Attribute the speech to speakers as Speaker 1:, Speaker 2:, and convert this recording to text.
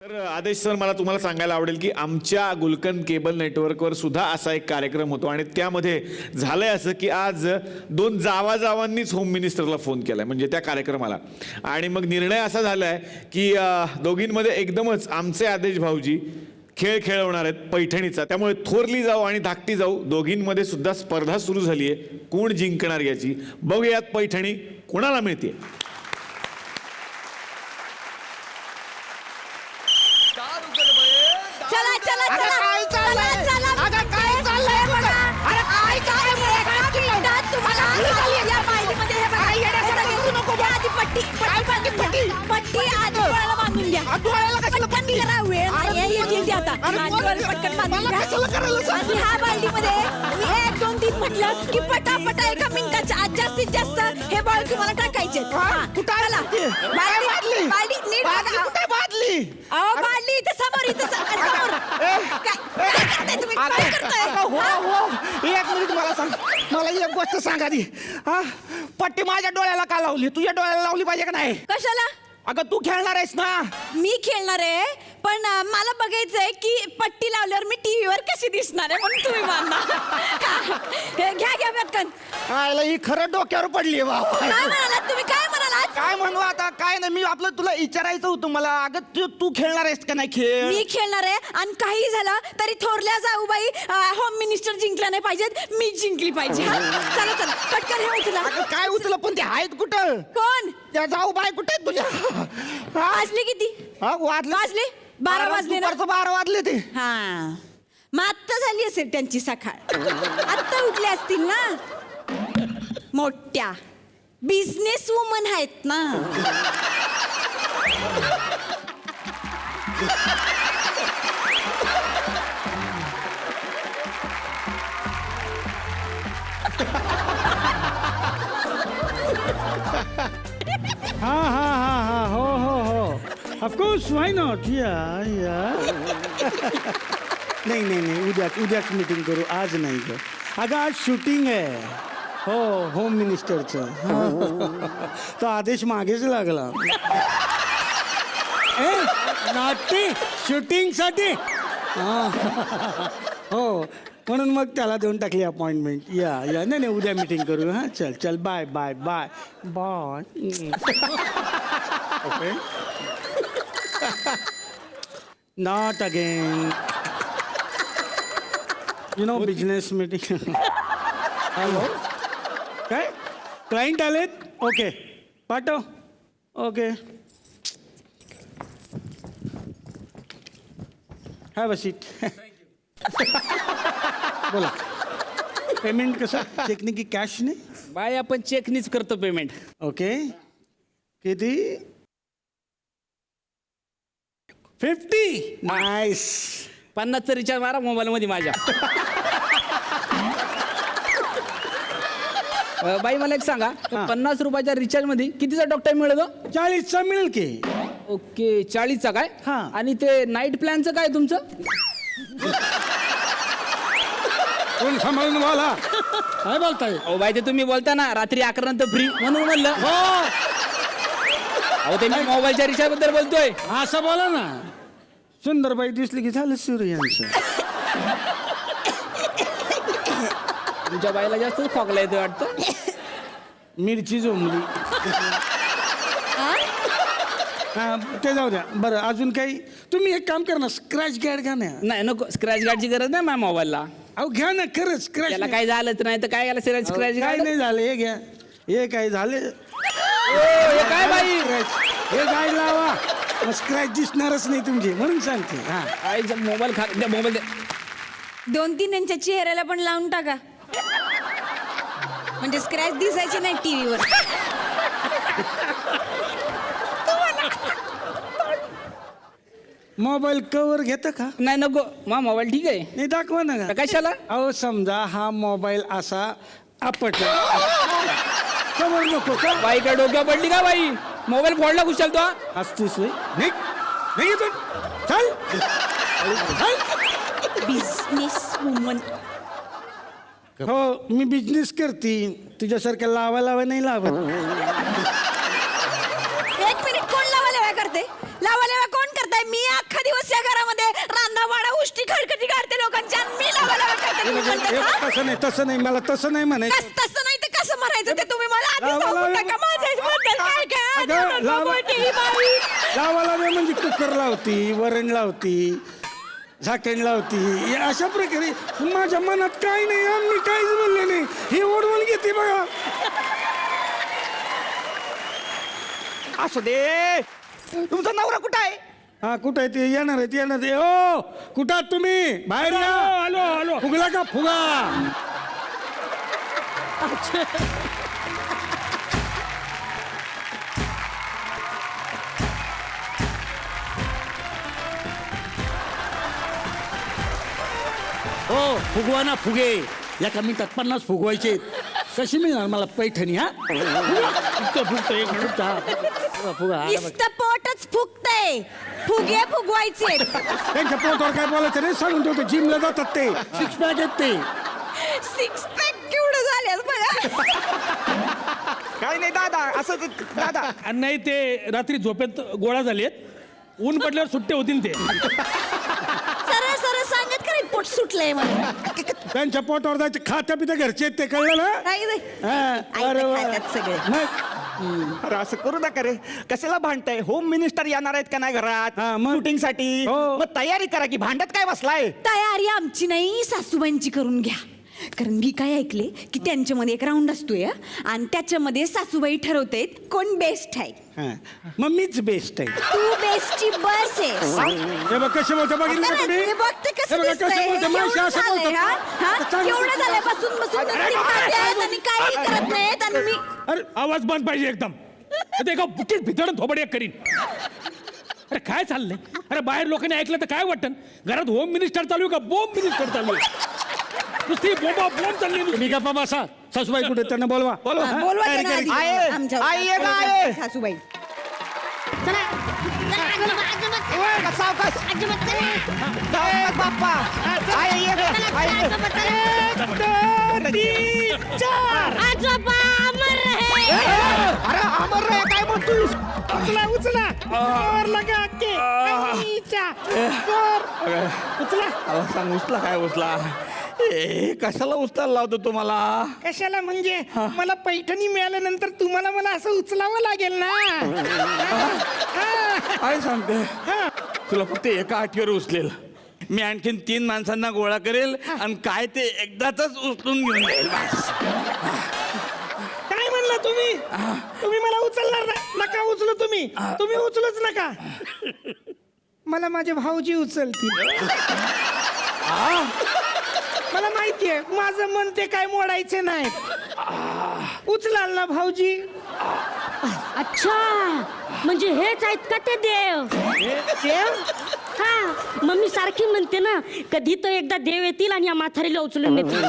Speaker 1: तर आदेश सर, मला तुम्हाला सांगायला आवडेल की आमच्या गुलकंद केबल नेटवर्कवर सुद्धा असा एक कार्यक्रम होतो आणि त्यामध्ये झालंय असं की आज दोन जावांनीच होम मिनिस्टरला फोन केलाय म्हणजे त्या कार्यक्रमाला. आणि मग निर्णय असा झालाय की दोघींमध्ये एकदमच आमचे आदेश भाऊजी खेळ खेळवणार आहेत पैठणीचा. त्यामुळे थोरली जाऊ आणि धाकटी जाऊ दोघींमध्ये सुद्धा स्पर्धा सुरू झाली आहे कोण जिंकणार याची. बघूयात पैठणी कोणाला मिळते.
Speaker 2: चला चला चला काय चाललंय अगं काय चाललंय बघा. अरे काय चाललंय तुम्हाला या बाईमध्ये हे बघा येण्यासाठी नको आधी पट्टी पट्टी पट्टी पट्टी आधी डोळ्याला बांधून घ्या. डोळ्याला कशाला पट्टी करा वेळ नाही येते आता डोळ्याला पटकन बांधून घ्या. आधी ह्या बालदीमध्ये मी 1 2 3 म्हटलं की पटापटा एका मिनिटाच्या आत जास्तीत जास्त हे बॉल तुम्हाला टाकायचे. कुठं आला बादली बादली नीट कुठे बादली. अहो बादली इथं समोर इथं समोर. काय करताय तुम्ही काय करताय.
Speaker 3: हो एक मिनिट मला सांग. मला एक गोष्ट सांग आधी. हा पट्टी माझ्या डोळ्याला का लावली. तुझ्या डोळ्याला लावली पाहिजे का नाही.
Speaker 2: कशाला.
Speaker 3: अगं तू खेळणार आहेस ना.
Speaker 2: मी खेळणार आहे पण मला बघायचंय की पट्टी लावल्यावर मी टीव्हीवर कशी दिसणार आहे म्हणून तुम्ही बांधा. घ्या घ्या पटकन.
Speaker 3: आयला ही खरं डोक्यावर पडली
Speaker 2: काय म्हणालात तुम्ही काय म्हणालात.
Speaker 3: काय म्हणू आता काय नाही. मी आपलं तुला विचारायचं होतं मला. अगं तू खेळणार आहेस का नाही खेळ.
Speaker 2: मी खेळणार आहे आणि काही झालं तरी थोरल्या जाऊबाई होम मिनिस्टर जिंकला नाही पाहिजेत मी जिंकली पाहिजे. चला चला पटकन हे उचला.
Speaker 3: काय उचलं पण ते आहेत कुठं.
Speaker 2: कोण
Speaker 3: त्या जाऊ बाय कुठे आहेत तुझ्या.
Speaker 2: वाजले किती. वाजले 12 वाजले ना.
Speaker 3: 12 वाजले ते.
Speaker 2: हा मग आत्ता झाली असेल त्यांची सकाळ. आत्ता उठले असतील ना. मोठ्या बिझनेस वुमन आहेत ना.
Speaker 4: हा हो ऑफकोर्स व्हाय नॉट या नाही उद्याच मीटिंग करू आज नाही ग. अगं आज शूटिंग आहे. हो होम मिनिस्टरचं. तो आदेश मागेच लागला. नाटी शूटिंगसाठी. हो म्हणून मग त्याला देऊन टाकली अपॉइंटमेंट. या नाही उद्या मीटिंग करू. हां चल bye bye bye bye. Okay not again business meeting. Hello काय क्लायंट आलेत. ओके पाठव. Okay have a seat. बोला पेमेंट कसं चेकने की कॅशने.
Speaker 5: बाय आपण चेकनीच करतो पेमेंट.
Speaker 4: ओके किती 50. नाईस.
Speaker 5: 50चा रिचार्ज मारा मोबाईल मध्ये माझ्या. बाई मला एक सांगा 50 रुपयाच्या रिचार्ज मध्ये कितीचा टॉक टाइम मिळतो.
Speaker 4: 40चा मिळेल की.
Speaker 5: ओके 40चा काय.
Speaker 4: हा.
Speaker 5: आणि ते नाईट प्लॅनचं काय तुमचं.
Speaker 4: कोण सांभाळून बोला काय बोलताय.
Speaker 5: अहो बाई ते तुम्ही बोलता ना रात्री 11 नंतर फ्री म्हणून म्हणलं. अहो ते मी मोबाईलच्या रिचार्ज बद्दल बोलतोय.
Speaker 4: असं बोला ना. सुंदरबाई दिसली की झालं सूर्यांचं.
Speaker 5: तुमच्या बाईला जास्त खोकला येतो वाटतं.
Speaker 4: मिरची जमली. हा ते जाऊ द्या. बरं अजून काही. तुम्ही एक काम करा ना स्क्रॅच गार्ड घ्या ना.
Speaker 5: नाही नको स्क्रॅच गार्डची गरज नाही माझ्या मोबाईलला.
Speaker 4: अहो घ्या ना खरंच स्क्रॅच.
Speaker 5: त्याला काय झालंच नाही तर काय याला स्क्रॅच
Speaker 4: काय
Speaker 5: गार्ड.
Speaker 4: नाही झालं हे घ्या. हे काय झाले
Speaker 5: काय बाई
Speaker 4: हे गाय लावा स्क्रॅच दिसणारच नाही तुमची म्हणून सांगते. हा
Speaker 5: आईचा मोबाईल खा द्या मोबाईल द्या.
Speaker 2: 2-3 यांच्या चेहऱ्याला पण लावून टाका म्हणजे स्क्रॅच दिसायचे नाही टीव्हीवर.
Speaker 4: मोबाईल कवर घेता का.
Speaker 5: नाही नको मा मोबाईल ठीक आहे.
Speaker 4: नाही दाखवा ना का.
Speaker 5: कशाला.
Speaker 4: अहो समजा हा मोबाईल असा आपटला कवर नको का.
Speaker 5: बाई काय डोक्यावर पडली का बाई. मोबाईल फोडला कुशाल तो.
Speaker 4: असतीस नाही नाही येतो. चल
Speaker 2: बिझनेस वुमन.
Speaker 4: हो मी बिझनेस करते तुझ्यासारख्या लावा नाही लावत.
Speaker 2: एक मिनिट कोण लावा करते लावा कोण करताय मी अख्खा दिवस या घरामध्ये रांधावाडा उष्टी खडखटी काढते लोकांच्या आणि मी लावायला करते. तुम्ही म्हणता का?
Speaker 4: तसं नाही मला तसं नाही म्हणायचं.
Speaker 2: तसं नाही तर कसं म्हणायचं ते तुम्ही मला आधी
Speaker 4: लावा,
Speaker 2: सांगू
Speaker 4: लावा.
Speaker 2: नका माझ्याबद्दल काय काय
Speaker 4: अगं,
Speaker 2: आधी
Speaker 4: लावा.
Speaker 2: मोठी ही बाई.
Speaker 4: लावाला नाही म्हणजे कुकर लावती, वरण लावती, झाकण लावती, हे अशा प्रकारे. माझ्या मनात काही नाही आणि मी काहीच बोलले नाही. ही ओढवून घेते बघा.
Speaker 3: असू दे. तुमचा नवरा कुठं आहे?
Speaker 4: हा कुठं आहे ते? येणार आहे. ओ कुठं आहात तुम्ही? बाहेर या.
Speaker 5: आलो
Speaker 4: फुगला का फुगा? हो फुगवा ना फुगे. एका मिनिटात 50 फुगवायचे. कशी मिळणार मला पैठणी? हा फुगा.
Speaker 2: नुसतं पोटच फुगतंय. फुगे फुगवायचे.
Speaker 4: त्यांच्या पोटावर काय बोलायचं नाही सांगून ठेवतो. जिमला जातात ते. 6 पॅक आहेत ते.
Speaker 2: 6 पॅक केवढं झाले बघा.
Speaker 3: काही नाही दादा, असं दादा.
Speaker 5: आणि नाही ते रात्री झोपेत गोळा झालेत. ऊन पडल्यावर सुट्टे होतील ते.
Speaker 2: सरळ सरळ सांगत खरं पोट सुटलंय मला.
Speaker 4: त्यांच्या पोटावर जायचे. खात्या पित्या घरचे आहेत ते, कळलं ना?
Speaker 2: नाही रे.
Speaker 4: हा, अरे वा.
Speaker 2: खात्यात सगळे.
Speaker 4: मग
Speaker 3: अरे असं करू नका रे. कशाला भांडताय? होम मिनिस्टर येणार आहेत का नाही घरात
Speaker 4: हा, मग?
Speaker 3: शूटिंग साठी?
Speaker 4: हो.
Speaker 3: मग तयारी करा की भांडत काय बसलाय?
Speaker 2: तयारी आमची नाही, सासूबाईंची करून घ्या. कारण मी काय ऐकले की त्यांच्यामध्ये एक राऊंड असतोय आणि त्याच्यामध्ये सासूबाई ठरवते कोण बेस्ट आहे.
Speaker 4: हा. मग मीच बेस्ट आहे.
Speaker 2: तू बेस्टची बस आहे.
Speaker 4: हे बघ कसे बोलते बघितलं का तुम्ही?
Speaker 2: हे बघते कसं
Speaker 4: हे बघा
Speaker 2: दिसतंय.
Speaker 4: कसे बोलते. माणसं असं
Speaker 2: केवढं झालंय, हा? हा?
Speaker 4: बोलतात.
Speaker 2: केवढं झालंय बसून नुसती खाते आहेत आणि काही करत नाहीत आणि मी
Speaker 4: अरे
Speaker 5: आवाज बंद पाहिजे एकदम. ते एका बुकीत भितड थोबड एक करीन. अरे काय चाललंय? अरे बाहेर लोकांनी ऐकलं तर काय वाटतं? घरात होम मिनिस्टर चालू आहे का बॉम्ब मिनिस्टर चालू आहे? नुसती बॉम्ब चालली आहे.
Speaker 4: तुम्ही गप्पा बसा. सासूबाई कुठे? त्यांना बोलवा.
Speaker 2: हा, बोलवा
Speaker 4: तयारी
Speaker 2: त्यांना
Speaker 4: करायची.
Speaker 2: आधी.
Speaker 3: आहे.
Speaker 2: आमच्या
Speaker 3: आई आहे का? आहे.
Speaker 2: सासूबाई.
Speaker 3: सावकाश बाप्पा. आहे, ये गं. आहे, ये. अरे अमर रे, काय म्हणतोस? अहो, सांग उचला काय उचला? कशाला उचलायला लावतो तुम्हाला?
Speaker 6: कशाला म्हणजे मला पैठणी मिळाल्यानंतर तुम्हाला मला असं उचलावं लागेल ना.
Speaker 3: काय सांगते? तुला फक्त एका आठवीवर उचलेल. मी आणखीन 3 माणसांना गोळा करेल आणि काय ते एकदाच उचलून घेऊन जाईल.
Speaker 6: काय म्हणला तुम्ही? तुम्ही मला उचलणार नाही. नका उचलू तुम्ही. तुम्ही उचलूच नका. मला माझे भाऊजी उचलतील. मला माहितीये माझं मन ते काय मोडायचे नाही. उचलाल ना भाऊजी?
Speaker 7: अच्छा म्हणजे हेच आहेत का ते देव?
Speaker 6: देव?
Speaker 7: हा मम्मी सारखी म्हणते ना कधी तो एकदा देव येतील आणि या म्हातारीला उचलून नेतील.